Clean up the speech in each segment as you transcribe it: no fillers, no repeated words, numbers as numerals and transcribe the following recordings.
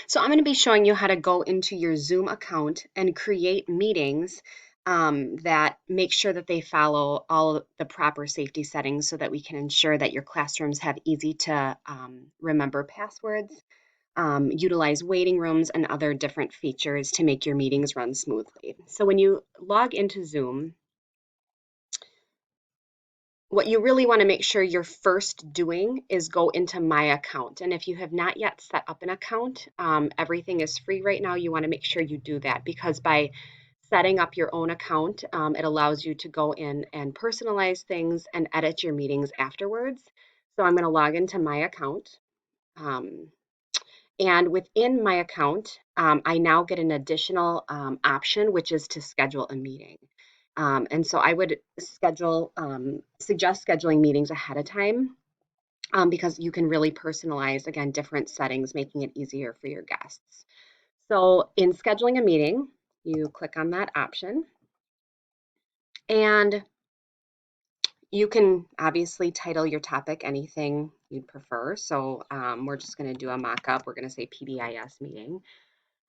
So I'm going to be showing you how to go into your Zoom account and create meetings that make sure that they follow all the proper safety settings so that we can ensure that your classrooms have easy to remember passwords, utilize waiting rooms, and other different features to make your meetings run smoothly. So when you log into Zoom, what you really want to make sure you're first doing is go into My Account. And if you have not yet set up an account, everything is free right now. You want to make sure you do that because by setting up your own account, it allows you to go in and personalize things and edit your meetings afterwards. So I'm going to log into My Account. Um, and within My Account, I now get an additional option, which is to schedule a meeting. And so I would suggest scheduling meetings ahead of time because you can really personalize, again, different settings, making it easier for your guests. So in scheduling a meeting, you click on that option and you can obviously title your topic anything you'd prefer. So we're just going to do a mock-up. We're going to say PBIS meeting.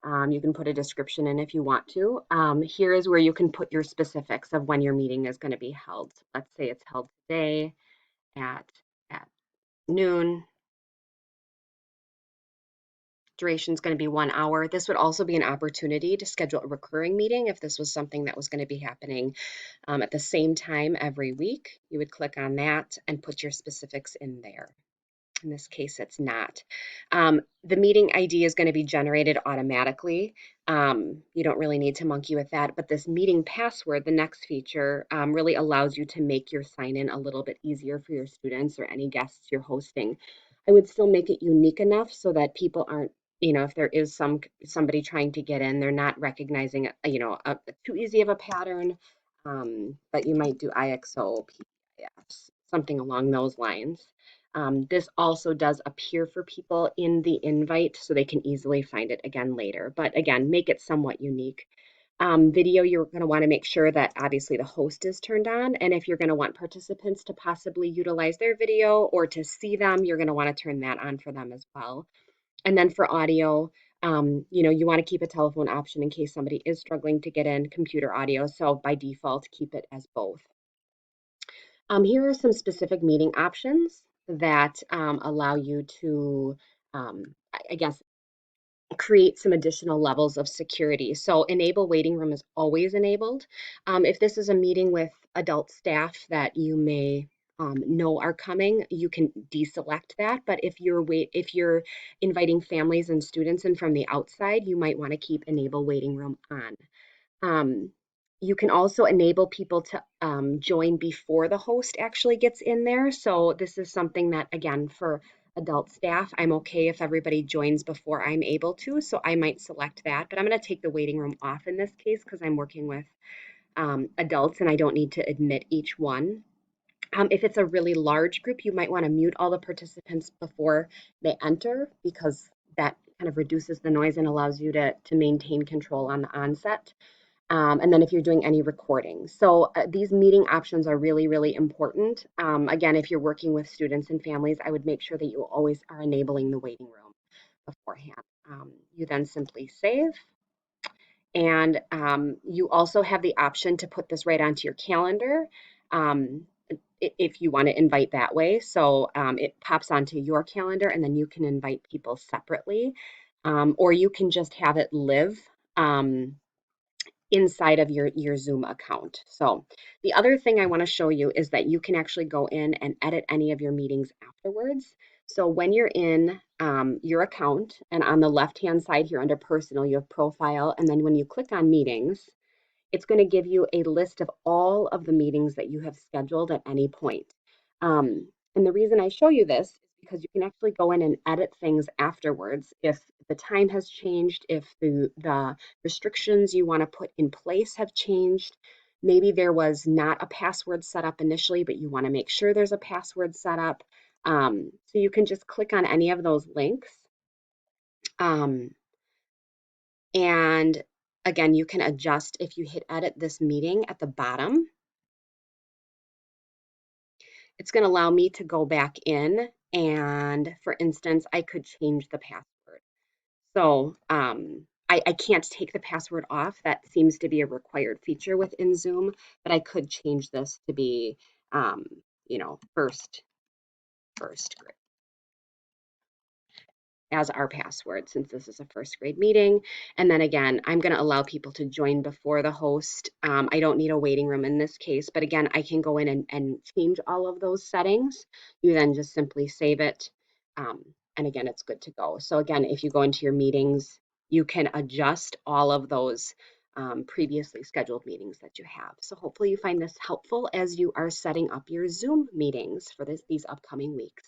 You can put a description in if you want to. Here is where you can put your specifics of when your meeting is going to be held. Let's say it's held today at, at noon. Duration is going to be 1 hour. This would also be an opportunity to schedule a recurring meeting if this was something that was going to be happening at the same time every week. You would click on that and put your specifics in there. In this case, it's not. The meeting ID is going to be generated automatically. You don't really need to monkey with that, but this meeting password, the next feature, really allows you to make your sign-in a little bit easier for your students or any guests you're hosting. I would still make it unique enough so that people aren't, if there is somebody trying to get in, they're not recognizing, too easy of a pattern, but you might do IXO, PBIS, something along those lines. This also does appear for people in the invite so they can easily find it again later. But again, make it somewhat unique. Video, you're going to want to make sure that obviously the host is turned on. And if you're going to want participants to possibly utilize their video or to see them, you're going to want to turn that on for them as well. And then for audio, you want to keep a telephone option in case somebody is struggling to get in, computer audio. So by default, keep it as both. Here are some specific meeting options that allow you to, I guess, create some additional levels of security. So enable waiting room is always enabled. If this is a meeting with adult staff that you may know are coming, you can deselect that. But if you're inviting families and students in from the outside, you might want to keep enable waiting room on. Um, you can also enable people to join before the host actually gets in there. So this is something that, again, for adult staff, I'm okay if everybody joins before I'm able to. So I might select that, but I'm going to take the waiting room off in this case because I'm working with adults and I don't need to admit each one. If it's a really large group, you might want to mute all the participants before they enter because that kind of reduces the noise and allows you to maintain control on the onset. And then if you're doing any recording. So these meeting options are really, really important. Again, if you're working with students and families, I would make sure that you always are enabling the waiting room beforehand. You then simply save. And you also have the option to put this right onto your calendar um, if you want to invite that way. So it pops onto your calendar and then you can invite people separately. Or you can just have it live. Inside of your Zoom account. So the other thing I want to show you is that you can actually go in and edit any of your meetings afterwards. So when you're in your account and on the left-hand side here under personal, you have profile. And then when you click on meetings, it's going to give you a list of all of the meetings that you have scheduled at any point. And the reason I show you this is because you can actually go in and edit things afterwards if the time has changed, if the restrictions you want to put in place have changed. Maybe there was not a password set up initially, but you want to make sure there's a password set up. So you can just click on any of those links. Um, and again, you can adjust if you hit edit this meeting at the bottom. It's going to allow me to go back in and, for instance, I could change the password. So I can't take the password off. That seems to be a required feature within Zoom, but I could change this to be, um, first grade as our password since this is a first grade meeting. And then again, I'm going to allow people to join before the host. I don't need a waiting room in this case, but again, I can go in and change all of those settings. You then just simply save it. Um, and again, it's good to go. So again, if you go into your meetings, you can adjust all of those previously scheduled meetings that you have. So hopefully you find this helpful as you are setting up your Zoom meetings for these upcoming weeks.